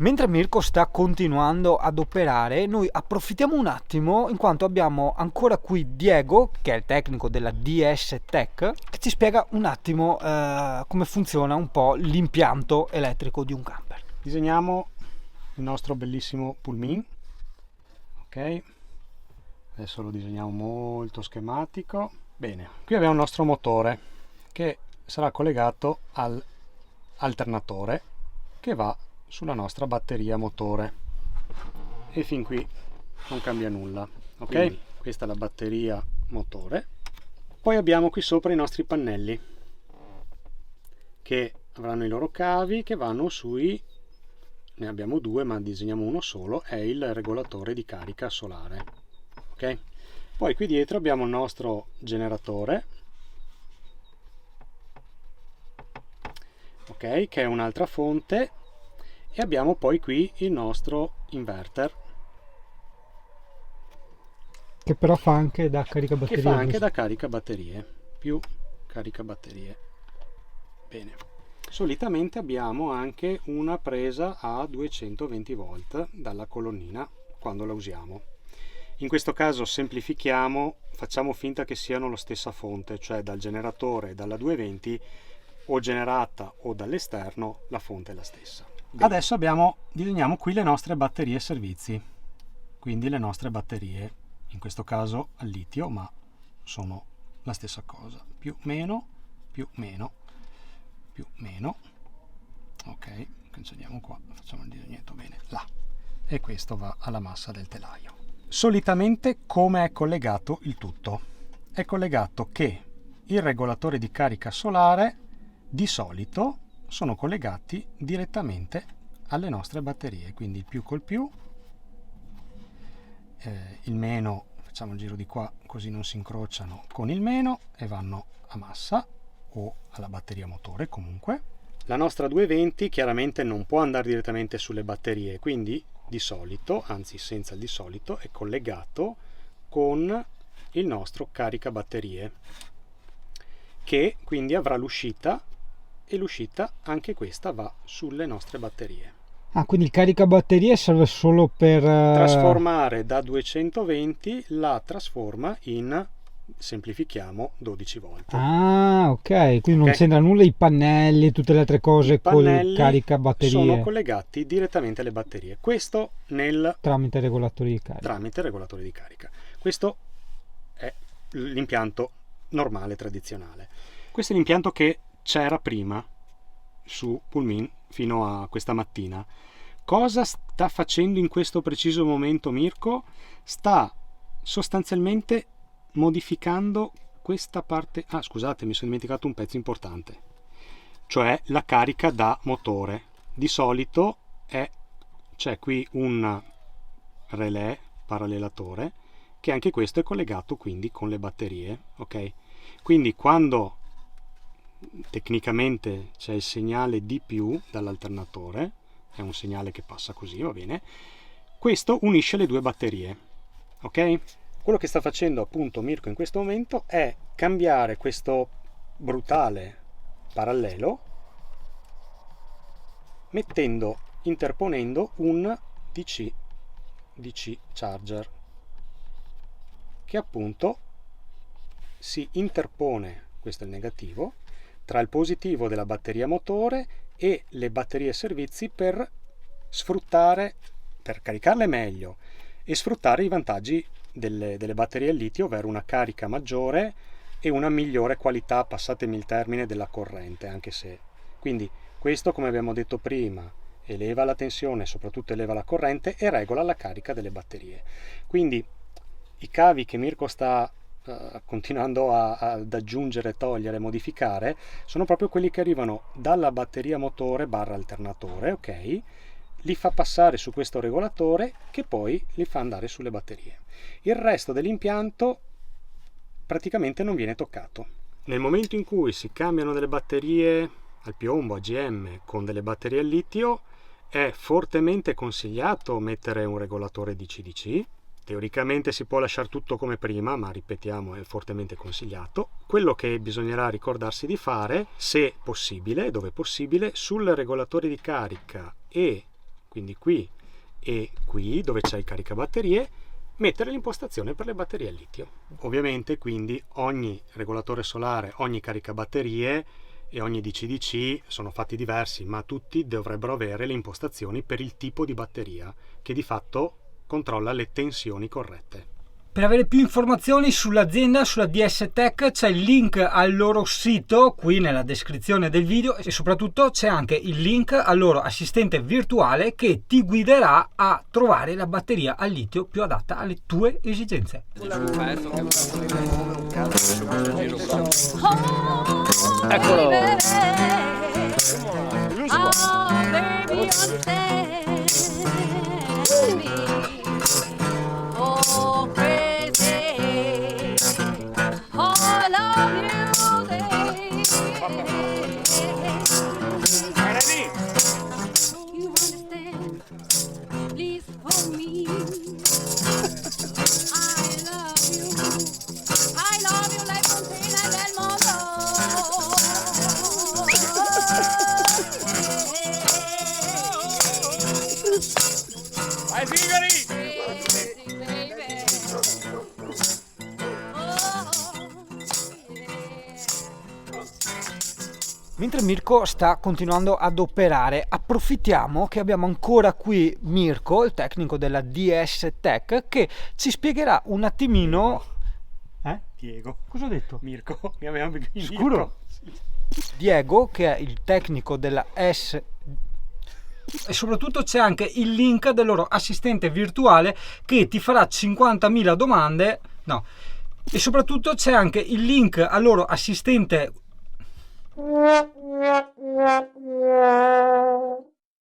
Mentre Mirko sta continuando ad operare, noi approfittiamo un attimo in quanto abbiamo ancora qui Diego, che è il tecnico della DS Tech, che ci spiega un attimo come funziona un po' l'impianto elettrico di un camper. Disegniamo il nostro bellissimo pulmin, ok? Adesso lo disegniamo molto schematico. Bene, qui abbiamo il nostro motore che sarà collegato all'alternatore che va sulla nostra batteria motore, e fin qui non cambia nulla, ok? Quindi, questa è la batteria motore. Poi abbiamo qui sopra i nostri pannelli che avranno i loro cavi che vanno sui, ne abbiamo due ma disegniamo uno solo, è il regolatore di carica solare, ok? Poi qui dietro abbiamo il nostro generatore, ok, che è un'altra fonte, e abbiamo poi qui il nostro inverter Che però fa anche da caricabatterie. che fa anche da caricabatterie, più caricabatterie. Bene. Solitamente abbiamo anche una presa a 220 volt dalla colonnina quando la usiamo. In questo caso semplifichiamo, facciamo finta che siano la stessa fonte, cioè dal generatore dalla 220 o generata o dall'esterno, la fonte è la stessa. Bene. Adesso disegniamo qui le nostre batterie servizi, quindi le nostre batterie, in questo caso al litio, ma sono la stessa cosa, più meno, più meno, più meno, ok, cancelliamo qua, facciamo il disegnetto bene là, e questo va alla massa del telaio. Solitamente come è collegato il tutto? È collegato che il regolatore di carica solare di solito sono collegati direttamente alle nostre batterie, quindi il più col più, il meno, facciamo il giro di qua così non si incrociano con il meno e vanno a massa o alla batteria motore. Comunque la nostra 220 chiaramente non può andare direttamente sulle batterie, quindi di solito, anzi senza il di solito, è collegato con il nostro caricabatterie, che quindi avrà l'uscita, e l'uscita anche questa va sulle nostre batterie. Ah, quindi il caricabatterie serve solo per trasformare da 220, la trasforma in, semplifichiamo, 12 volt. Ah, ok, quindi non c'entra nulla i pannelli e tutte le altre cose con il caricabatterie. Sono collegati direttamente alle batterie. Questo tramite regolatori di carica. Tramite regolatori di carica. Questo è l'impianto normale, tradizionale. Questo è l'impianto che c'era prima su Pulmin fino a questa mattina. Cosa sta facendo in questo preciso momento Mirko? Sta sostanzialmente modificando questa parte. Ah, scusate, mi sono dimenticato un pezzo importante, cioè la carica da motore. Di solito c'è qui un relè parallelatore che anche questo è collegato quindi con le batterie, ok? Quindi quando tecnicamente c'è il segnale D+ dall'alternatore, è un segnale che passa così, va bene, questo unisce le due batterie, ok? Quello che sta facendo appunto Mirko in questo momento è cambiare questo brutale parallelo interponendo un DC charger che appunto si interpone, questo è il negativo, tra il positivo della batteria motore e le batterie servizi per caricarle meglio e sfruttare i vantaggi delle batterie al litio, ovvero una carica maggiore e una migliore qualità, passatemi il termine, della corrente, anche se. Quindi questo, come abbiamo detto prima, eleva la tensione, soprattutto eleva la corrente e regola la carica delle batterie. Quindi i cavi che Mirko sta continuando ad aggiungere, togliere, modificare, sono proprio quelli che arrivano dalla batteria motore / alternatore, ok? Li fa passare su questo regolatore che poi li fa andare sulle batterie. Il resto dell'impianto praticamente non viene toccato. Nel momento in cui si cambiano delle batterie al piombo, AGM, con delle batterie al litio, è fortemente consigliato mettere un regolatore DC-DC. Teoricamente si può lasciare tutto come prima, ma ripetiamo, è fortemente consigliato. Quello che bisognerà ricordarsi di fare, se possibile, dove possibile, sul regolatore di carica e quindi qui e qui dove c'è il caricabatterie, mettere l'impostazione per le batterie a litio. Ovviamente quindi ogni regolatore solare, ogni caricabatterie e ogni DC-DC sono fatti diversi, ma tutti dovrebbero avere le impostazioni per il tipo di batteria, che di fatto controlla le tensioni corrette. Per avere più informazioni sull'azienda, sulla DS Tech, c'è il link al loro sito qui nella descrizione del video e soprattutto c'è anche il link al loro assistente virtuale che ti guiderà a trovare la batteria al litio più adatta alle tue esigenze. Eccolo! Mentre Mirko sta continuando ad operare, approfittiamo che abbiamo ancora qui Mirko, il tecnico della DS Tech, che ci spiegherà un attimino... Diego. Cosa ho detto? Mirko, mi aveva sicuro? Diego, che è il tecnico della S... E soprattutto c'è anche il link del loro assistente virtuale che ti farà 50.000 domande. No. E soprattutto c'è anche il link al loro assistente